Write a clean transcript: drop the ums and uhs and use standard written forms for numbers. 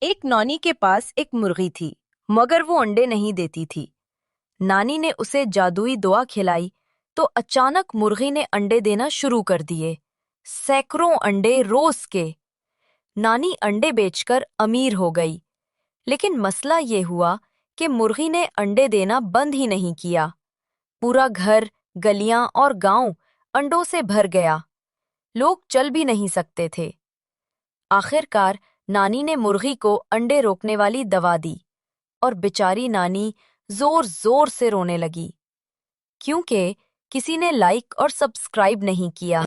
एक नॉनी के पास एक मुर्गी थी, मगर वो अंडे नहीं देती थी। नानी ने उसे जादुई दुआ खिलाई तो अचानक मुर्गी ने अंडे देना शुरू कर दिए। सैकड़ों अंडे रोज के। नानी अंडे बेचकर अमीर हो गई। लेकिन मसला ये हुआ कि मुर्गी ने अंडे देना बंद ही नहीं किया। पूरा घर, गलियां और गांव अंडों से भर गया। लोग चल भी नहीं सकते थे। आखिरकार नानी ने मुर्गी को अंडे रोकने वाली दवा दी और बेचारी नानी जोर जोर से रोने लगी, क्योंकि किसी ने लाइक और सब्सक्राइब नहीं किया।